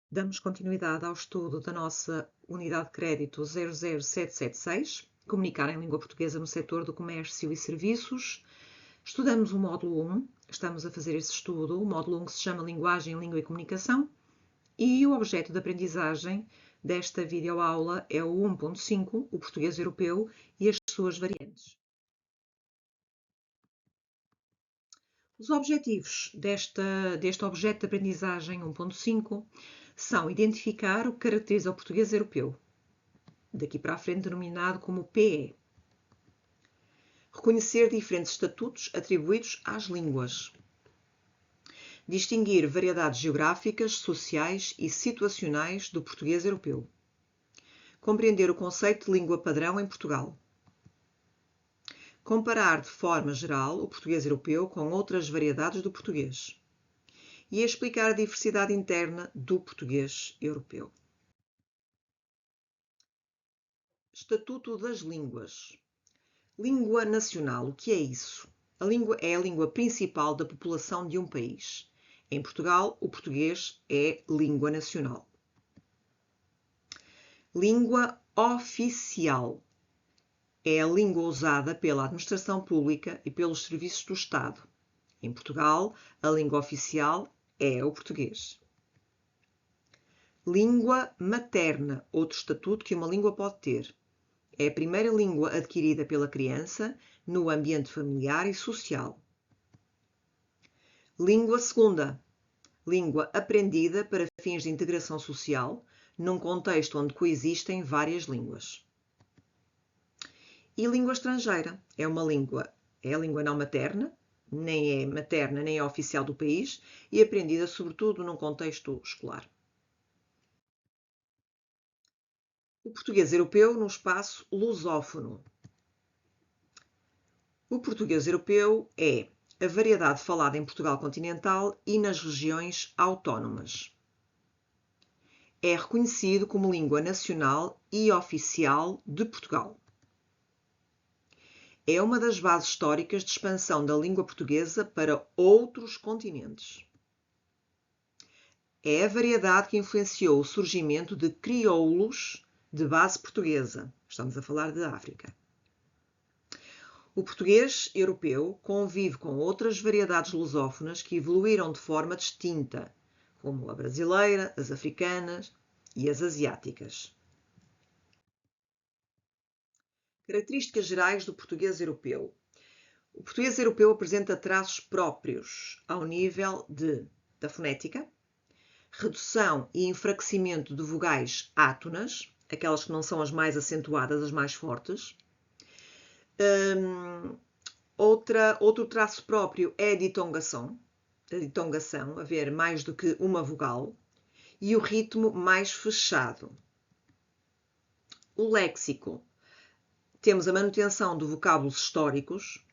Damos continuidade ao estudo da nossa unidade de crédito 00776, Comunicar em Língua Portuguesa no setor do comércio e serviços. Estudamos o módulo 1, estamos a fazer esse estudo, o módulo 1 que se chama Linguagem, Língua e Comunicação, e o objeto de aprendizagem desta videoaula é o 1.5, o português europeu e as suas variantes. Os objetivos deste objeto de aprendizagem 1.5 são identificar o que caracteriza o português europeu, daqui para a frente denominado como PE. Reconhecer diferentes estatutos atribuídos às línguas. Distinguir variedades geográficas, sociais e situacionais do português europeu. Compreender o conceito de língua padrão em Portugal. Comparar de forma geral o português europeu com outras variedades do português. E explicar a diversidade interna do português europeu. Estatuto das línguas. Língua nacional, o que é isso? A língua é a língua principal da população de um país. Em Portugal, o português é língua nacional. Língua oficial. É a língua usada pela administração pública e pelos serviços do Estado. Em Portugal, a língua oficial é o português. Língua materna, outro estatuto que uma língua pode ter. É a primeira língua adquirida pela criança no ambiente familiar e social. Língua segunda. Língua aprendida para fins de integração social, num contexto onde coexistem várias línguas. E língua estrangeira. É a língua não materna, nem é materna nem é oficial do país e aprendida sobretudo num contexto escolar. O português europeu no espaço lusófono. O português europeu é a variedade falada em Portugal continental e nas regiões autónomas. É reconhecido como língua nacional e oficial de Portugal. É uma das bases históricas de expansão da língua portuguesa para outros continentes. É a variedade que influenciou o surgimento de crioulos de base portuguesa. Estamos a falar de África. O português europeu convive com outras variedades lusófonas que evoluíram de forma distinta, como a brasileira, as africanas e as asiáticas. Características gerais do português europeu. O português europeu apresenta traços próprios ao nível da fonética, redução e enfraquecimento de vogais átonas, aquelas que não são as mais acentuadas, as mais fortes. Outro traço próprio é a ditongação, haver mais do que uma vogal, e o ritmo mais fechado. O léxico. Temos a manutenção de vocábulos históricos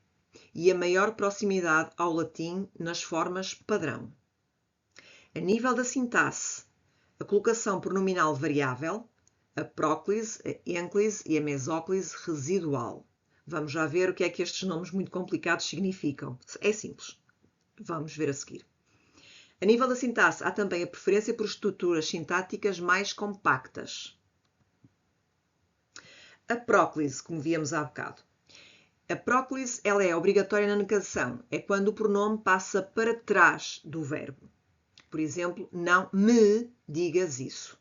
e a maior proximidade ao latim nas formas padrão. A nível da sintaxe, a colocação pronominal variável, a próclise, a ênclise e a mesóclise residual. Vamos já ver o que é que estes nomes muito complicados significam. É simples. Vamos ver a seguir. A nível da sintaxe, há também a preferência por estruturas sintáticas mais compactas. A próclise, como víamos há bocado. A próclise ela é obrigatória na negação. É quando o pronome passa para trás do verbo. Por exemplo, não me digas isso.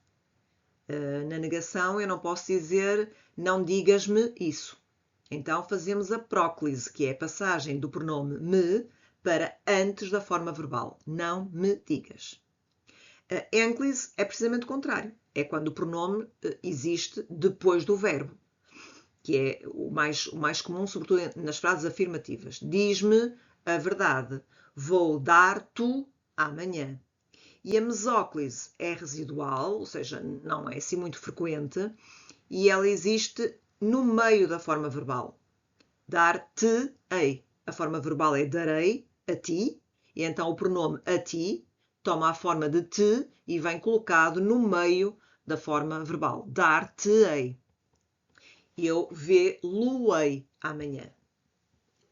Na negação eu não posso dizer não digas-me isso. Então fazemos a próclise, que é a passagem do pronome me para antes da forma verbal. Não me digas. A ênclise é precisamente o contrário. É quando o pronome existe depois do verbo, que é o mais comum, sobretudo nas frases afirmativas. Diz-me a verdade. Vou dar-te amanhã. E a mesóclise é residual, ou seja, não é assim muito frequente, e ela existe no meio da forma verbal. Dar-te-ei. A forma verbal é darei a ti, e então o pronome a ti toma a forma de te e vem colocado no meio da forma verbal. Dar-te-ei. Eu vê-lo-ei amanhã.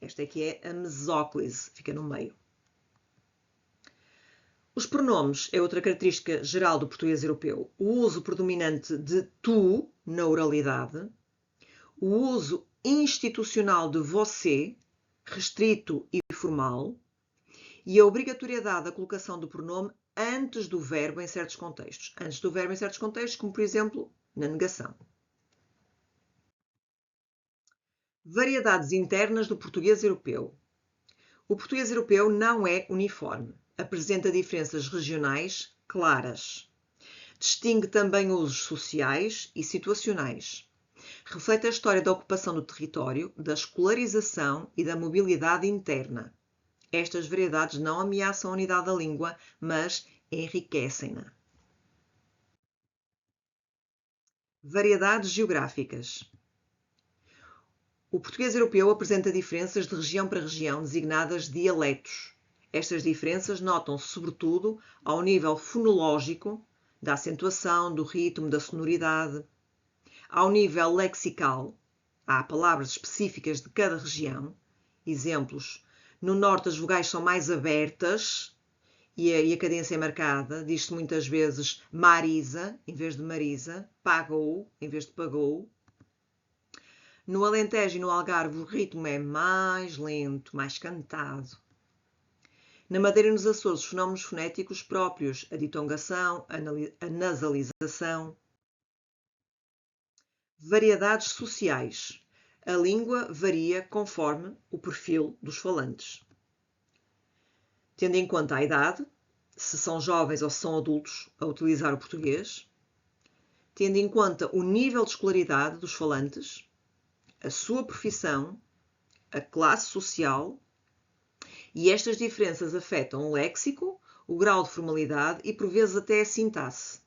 Esta aqui é a mesóclise, fica no meio. Os pronomes é outra característica geral do português europeu. O uso predominante de tu na oralidade, o uso institucional de você, restrito e formal, e a obrigatoriedade da colocação do pronome antes do verbo em certos contextos. Antes do verbo em certos contextos, como por exemplo, na negação. Variedades internas do português europeu. O português europeu não é uniforme. Apresenta diferenças regionais claras. Distingue também usos sociais e situacionais. Reflete a história da ocupação do território, da escolarização e da mobilidade interna. Estas variedades não ameaçam a unidade da língua, mas enriquecem-na. Variedades geográficas. O português europeu apresenta diferenças de região para região, designadas dialetos. Estas diferenças notam-se sobretudo ao nível fonológico, da acentuação, do ritmo, da sonoridade. Ao nível lexical, há palavras específicas de cada região. Exemplos: no norte as vogais são mais abertas e a cadência é marcada. Diz-se muitas vezes Marisa em vez de Marisa, pagou em vez de pagou. No Alentejo e no Algarve o ritmo é mais lento, mais cantado. Na Madeira e nos Açores, os fenómenos fonéticos próprios, a ditongação, a nasalização. Variedades sociais. A língua varia conforme o perfil dos falantes. Tendo em conta a idade, se são jovens ou se são adultos a utilizar o português. Tendo em conta o nível de escolaridade dos falantes, a sua profissão, a classe social, e estas diferenças afetam o léxico, o grau de formalidade e, por vezes, até a sintaxe.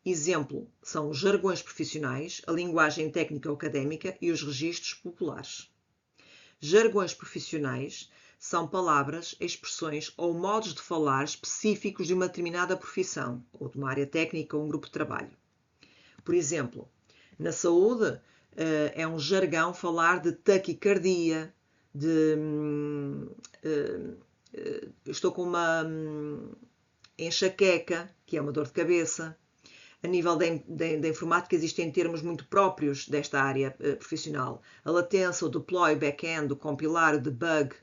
Exemplo são os jargões profissionais, a linguagem técnica ou académica e os registros populares. Jargões profissionais são palavras, expressões ou modos de falar específicos de uma determinada profissão, ou de uma área técnica ou um grupo de trabalho. Por exemplo, na saúde, é um jargão falar de taquicardia, de estou com uma enxaqueca, que é uma dor de cabeça. A nível da informática existem termos muito próprios desta área profissional. A latência, o deploy, back-end, o compilar, o debug.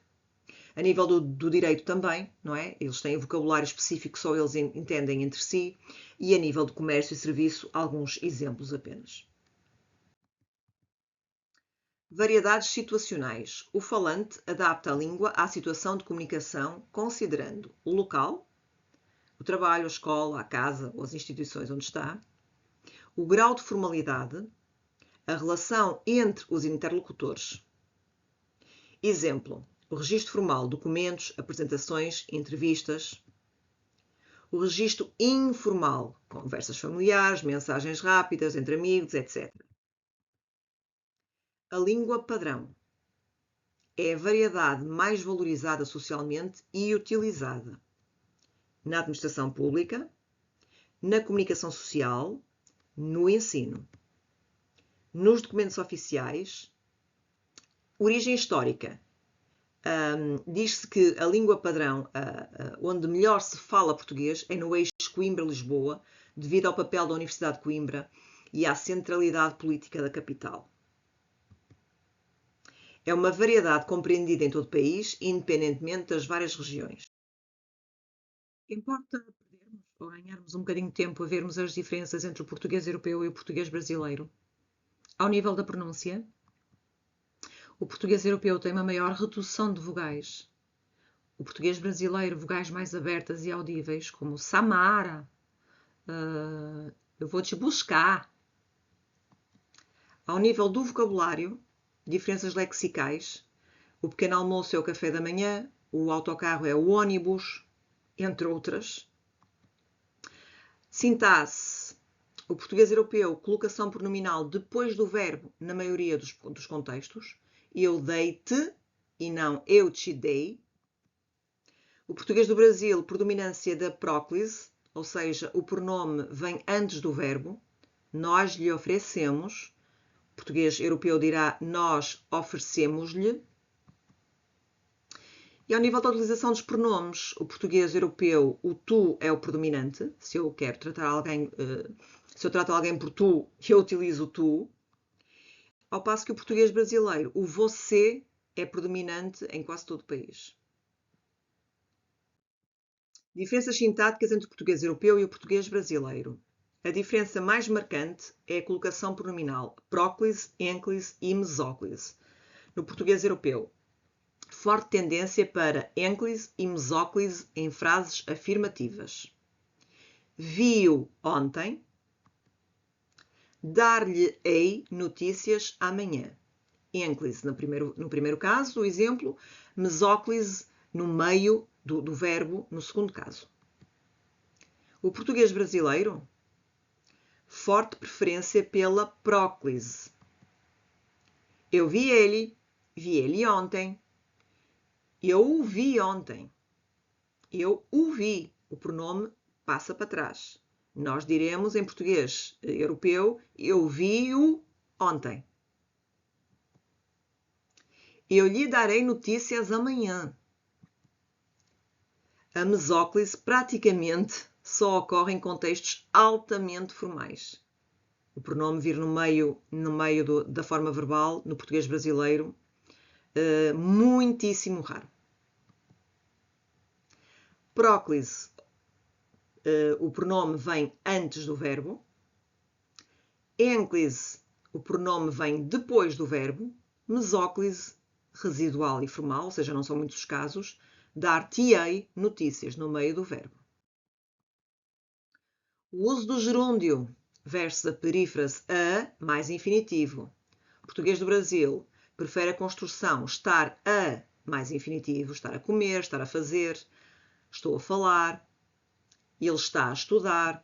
A nível do direito também, não é? Eles têm vocabulário específico, só eles entendem entre si. E a nível de comércio e serviço, alguns exemplos apenas. Variedades situacionais. O falante adapta a língua à situação de comunicação, considerando o local, o trabalho, a escola, a casa ou as instituições onde está, o grau de formalidade, a relação entre os interlocutores. Exemplo: o registro formal, documentos, apresentações, entrevistas. O registro informal, conversas familiares, mensagens rápidas entre amigos, etc. A língua padrão é a variedade mais valorizada socialmente e utilizada na administração pública, na comunicação social, no ensino, nos documentos oficiais. Origem histórica. Diz-se que a língua padrão, onde melhor se fala português, é no eixo Coimbra-Lisboa, devido ao papel da Universidade de Coimbra e à centralidade política da capital. É uma variedade compreendida em todo o país, independentemente das várias regiões. Importa perdermos ou ganharmos um bocadinho de tempo a vermos as diferenças entre o português europeu e o português brasileiro. Ao nível da pronúncia, o português europeu tem uma maior redução de vogais. O português brasileiro, vogais mais abertas e audíveis, como Samara, eu vou te buscar. Ao nível do vocabulário, diferenças lexicais, o pequeno almoço é o café da manhã, o autocarro é o ônibus, entre outras. Sintaxe. O português europeu, colocação pronominal depois do verbo na maioria dos contextos. Eu dei-te e não eu te dei. O português do Brasil, predominância da próclise, ou seja, o pronome vem antes do verbo. Nós lhe oferecemos. O português europeu dirá nós oferecemos-lhe. E ao nível da utilização dos pronomes, o português europeu, o tu é o predominante. Se eu quero tratar alguém, se eu trato alguém por tu, eu utilizo o tu. Ao passo que o português brasileiro, o você é predominante em quase todo o país. Diferenças sintáticas entre o português europeu e o português brasileiro. A diferença mais marcante é a colocação pronominal próclise, ênclise e mesóclise. No português europeu, forte tendência para ênclise e mesóclise em frases afirmativas. Vi-o ontem. Dar-lhe-ei notícias amanhã. Ênclise no primeiro caso, o exemplo, mesóclise no meio do verbo no segundo caso. O português brasileiro, forte preferência pela próclise. Eu vi ele ontem. Eu o vi ontem. Eu o vi. O pronome passa para trás. Nós diremos em português europeu, eu vi-o ontem. Eu lhe darei notícias amanhã. A mesóclise praticamente só ocorre em contextos altamente formais. O pronome vir no meio da forma verbal, no português brasileiro, muitíssimo raro. Próclise, o pronome vem antes do verbo. Ênclise, o pronome vem depois do verbo. Mesóclise, residual e formal, ou seja, não são muitos os casos, dar-te-ei notícias no meio do verbo. O uso do gerúndio versus a perífrase a mais infinitivo. O português do Brasil prefere a construção estar a mais infinitivo, estar a comer, estar a fazer, estou a falar, ele está a estudar,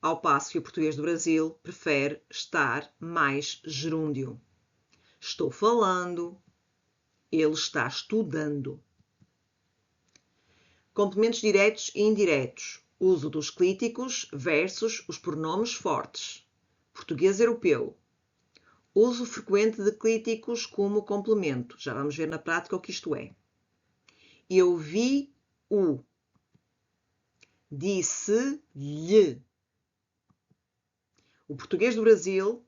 ao passo que o português do Brasil prefere estar mais gerúndio. Estou falando, ele está estudando. Complementos diretos e indiretos. Uso dos clíticos versus os pronomes fortes. Português europeu. Uso frequente de clíticos como complemento. Já vamos ver na prática o que isto é. Eu vi-o. Disse-lhe. O português do Brasil,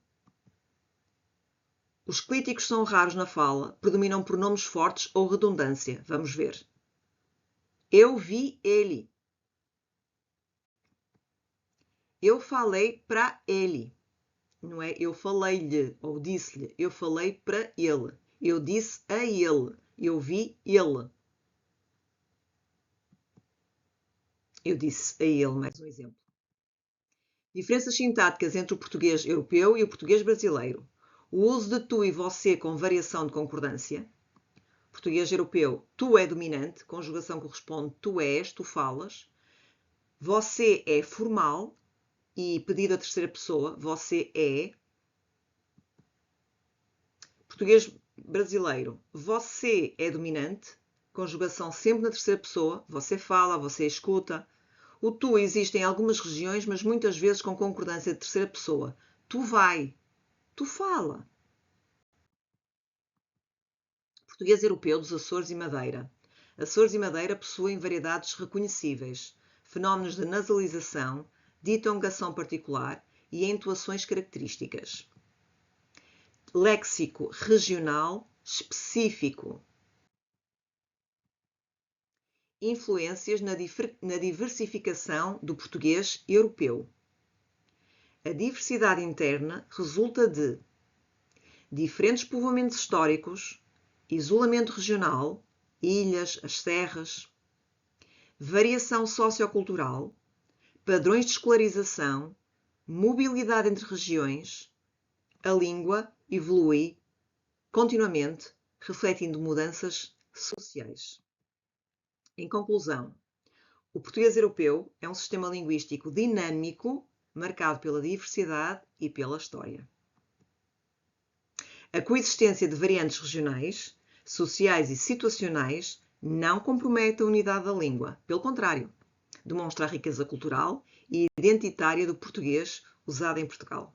os clíticos são raros na fala, predominam pronomes fortes ou redundância. Vamos ver. Eu vi ele. Eu falei para ele. Não é eu falei-lhe ou disse-lhe. Eu falei para ele. Eu disse a ele. Eu vi ele. Eu disse a ele, mais um exemplo. Diferenças sintáticas entre o português europeu e o português brasileiro. O uso de tu e você com variação de concordância. Português europeu, tu é dominante, conjugação corresponde tu és, tu falas. Você é formal e pedido a terceira pessoa, você é. Português brasileiro, você é dominante, conjugação sempre na terceira pessoa, você fala, você escuta. O tu existe em algumas regiões, mas muitas vezes com concordância de terceira pessoa. Tu vai, tu fala. Português europeu dos Açores e Madeira. Açores e Madeira possuem variedades reconhecíveis, fenómenos de nasalização, de elongação particular e entoações características. Léxico regional específico. Influências na diversificação do português europeu. A diversidade interna resulta de diferentes povoamentos históricos, isolamento regional, ilhas, as serras, variação sociocultural, padrões de escolarização, mobilidade entre regiões. A língua evolui continuamente, refletindo mudanças sociais. Em conclusão, o português europeu é um sistema linguístico dinâmico, marcado pela diversidade e pela história. A coexistência de variantes regionais, sociais e situacionais não compromete a unidade da língua. Pelo contrário, demonstra a riqueza cultural e identitária do português usado em Portugal.